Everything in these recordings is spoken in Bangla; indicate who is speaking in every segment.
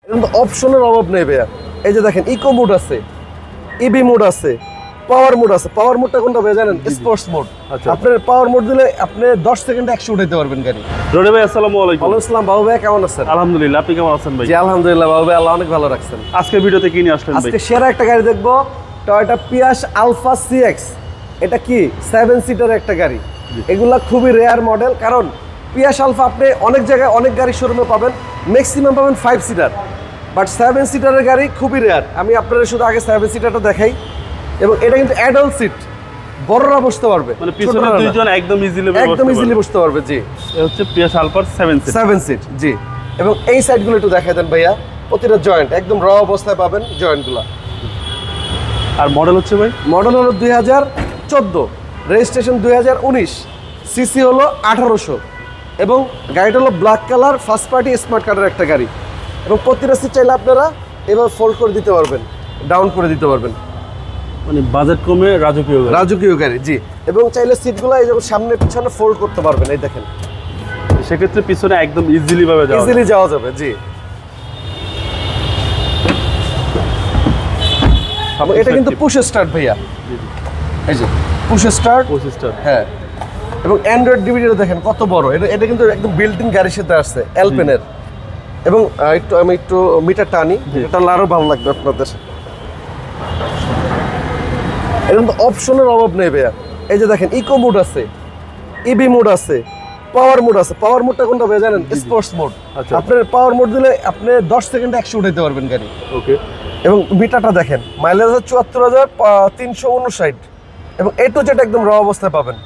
Speaker 1: এরকম তো অপশনের অভাব নেই ভাইয়া। এই যে দেখেন ইকো মোড আছে, ইবি মোড আছে, পাওয়ার মোড আছে। পাওয়ার মোডটা কোনটা ভাই জানেন? Sports mode.
Speaker 2: আচ্ছা।
Speaker 1: আপনার পাওয়ার মোড দিলে আপনি 10 সেকেন্ডে 100 উঠাইতে পারবেন গাড়ি।
Speaker 2: রনি ভাই আসসালামু আলাইকুম।
Speaker 1: ওয়ালাইকুম আসসালাম বাবু ভাই, কেমন আছেন?
Speaker 2: আলহামদুলিল্লাহ, আপনি কেমন আছেন ভাই?
Speaker 1: জি আলহামদুলিল্লাহ বাবু ভাই, আল্লাহ অনেক ভালো রাখছেন।
Speaker 2: আজকের ভিডিওতে কি নিয়ে আসলেন ভাই?
Speaker 1: আজকে সেরা একটা গাড়ি দেখবো, টয়োটা পিয়াস আলফা সিএক্স। এটা কি 7 সিটার একটা গাড়ি। এগুলা খুবই রেয়ার মডেল, কারণ পিয়াস আলফা আপনি অনেক জায়গায় অনেক গাড়ি শোরুমে পাবেন, ম্যাক্সিমাম পাবেন 5 সিটার, বাট 7 সিটারের গাড়ি খুবই রেয়ার। আমি আপনাদের শুধু আগে 7 সিটারটা দেখাই। এবং এটা কিন্তু অ্যাডাল্ট সিট, বড়রা বসতে পারবে,
Speaker 2: মানে পিছনে দুইজন একদম ইজিলি
Speaker 1: বসতে পারবে। জি,
Speaker 2: এটা হচ্ছে পিয়াস আলফার 7 সিট।
Speaker 1: 7 সিট জি। এবং এই সাইডগুলো একটু দেখাই দেন ভাইয়া। প্রতিটা জয়েন্ট একদম র অবস্থায় পাবেন জয়েন্টগুলো।
Speaker 2: আর মডেল হচ্ছে ভাই?
Speaker 1: মডেল হলো 2014, রেজিস্ট্রেশন 2019, সিসি হলো 1800 এবং গাড়িটা হলো black colour, first party smart কার্ডের একটা গাড়ি। এবং প্রতিটা সিট চাইলে আপনারা এবার ফোল্ড করে দিতে পারবেন, ডাউন করে দিতে পারবেন।
Speaker 2: মানে বাজেট কমে
Speaker 1: রাজকীয় গাড়ি জি। এবং চাইলে সিটগুলো এই যেমন সামনে পিছনে ফোল্ড করতে পারবেন। এই দেখেন,
Speaker 2: সেক্ষেত্রে পিছনে একদম ইজিলি
Speaker 1: যাওয়া যাবে জি। এটা কিন্তু পুশ স্টার্ট ভাইয়া, এই যে পুশ স্টার্ট। হ্যাঁ, এবং অ্যান্ড্রয়েড ডিভিডিটা দেখেন কত বড়। এটা কিন্তু একদম বিল্ট ইন গাড়ির সাথে আসছে অ্যালপেনের। এবং আমি একটু মিটার টানি, এটা আরো ভালো লাগবে আপনাদের। এরকম তো অপশনের অভাব নেই ভাইয়া। এই যে দেখেন ইকো মোড আছে, ইবি মোড আছে, পাওয়ার মোড আছে। পাওয়ার মোডটা কোনটা ভাই জানেন? Sports mode. আপনার পাওয়ার মোড দিলে আপনি 10 সেকেন্ডে 100 উঠাইতে পারবেন গাড়ি।
Speaker 2: ওকে।
Speaker 1: এবং মিটারটা দেখেন, মাইলেজ 74,359 এবং এ টু জেড একদম র অবস্থায় পাবেন।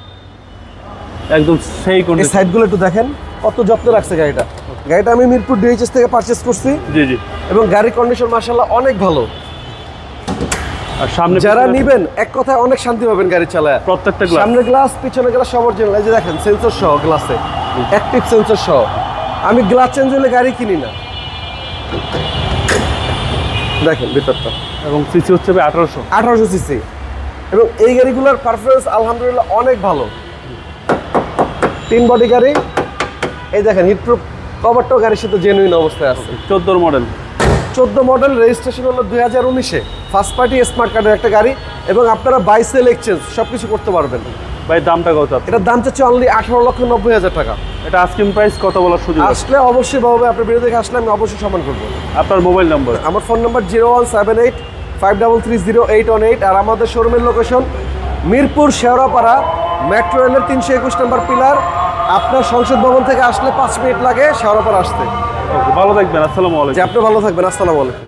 Speaker 2: একদম সেই
Speaker 1: এই সাইডগুলো একটু দেখেন কত যত্ন রাখছে গাড়িটা। গাড়িটা আমি মিরপুর ডিএইচএস থেকে পারচেজ করছি।
Speaker 2: জি জি।
Speaker 1: এবং গাড়ির কন্ডিশন মাশাআল্লাহ অনেক ভালো।
Speaker 2: আর সামনে
Speaker 1: যারা নিবেন এক কথায় অনেক শান্তি পাবেন গাড়ি চালায়।
Speaker 2: প্রত্যেকটা গ্লাস,
Speaker 1: সামনে গ্লাস, পিছনে গ্লাস সব অরিজিনাল। এই যে দেখেন সেন্সর সহ গ্লাসে, অ্যাক্টিভ সেন্সর সহ। আমি গ্লাস চেঞ্জ হলে গাড়ি কিনি না। দেখেন ভিতরটা।
Speaker 2: এবং সিসি হচ্ছে
Speaker 1: 1800 সিসি। এবং এই গাড়িগুলোর পারফরমেন্স আলহামদুলিল্লাহ অনেক ভালো। 3 বডি গাড়ি। এই দেখেন হিটপ্রুফ কভারটাও গাড়ির সাথে জেনুইন অবস্থায় আছে।
Speaker 2: 14 মডেল।
Speaker 1: 14 মডেল, রেজিস্ট্রেশন হলো 2019-এ, ফার্স্ট পার্টি স্মার্ট কার্ডের একটা গাড়ি। এবং আপনারা বাই সেল এক্সচেঞ্জ সবকিছু করতে পারবেন।
Speaker 2: ভাই দামটা কত?
Speaker 1: এটার দাম চাচ্ছে অনলি 18,90,000 টাকা।
Speaker 2: এটা আস্কিং প্রাইস কত বলার সুযোগ আছে?
Speaker 1: আসলে অবশ্যই বাবু, আপনার ভিডিও দেখে আসলে আমি অবশ্যই সম্মান করবো।
Speaker 2: আপনার মোবাইল নাম্বার?
Speaker 1: আমার ফোন নাম্বার 01785330818। আর আমাদের শোরুমের লোকেশন মিরপুর শেওড়াপাড়া, মেট্রো রেলের 321 নম্বর পিলার। আপনার সংসদ ভবন থেকে আসলে 5 মিনিট লাগে শেওড়াপাড়া আসতে।
Speaker 2: ওকে, ভালো থাকবেন। আসসালামু আলাইকুম।
Speaker 1: যে আপনি ভালো থাকবেন। আসসালামু আলাইকুম।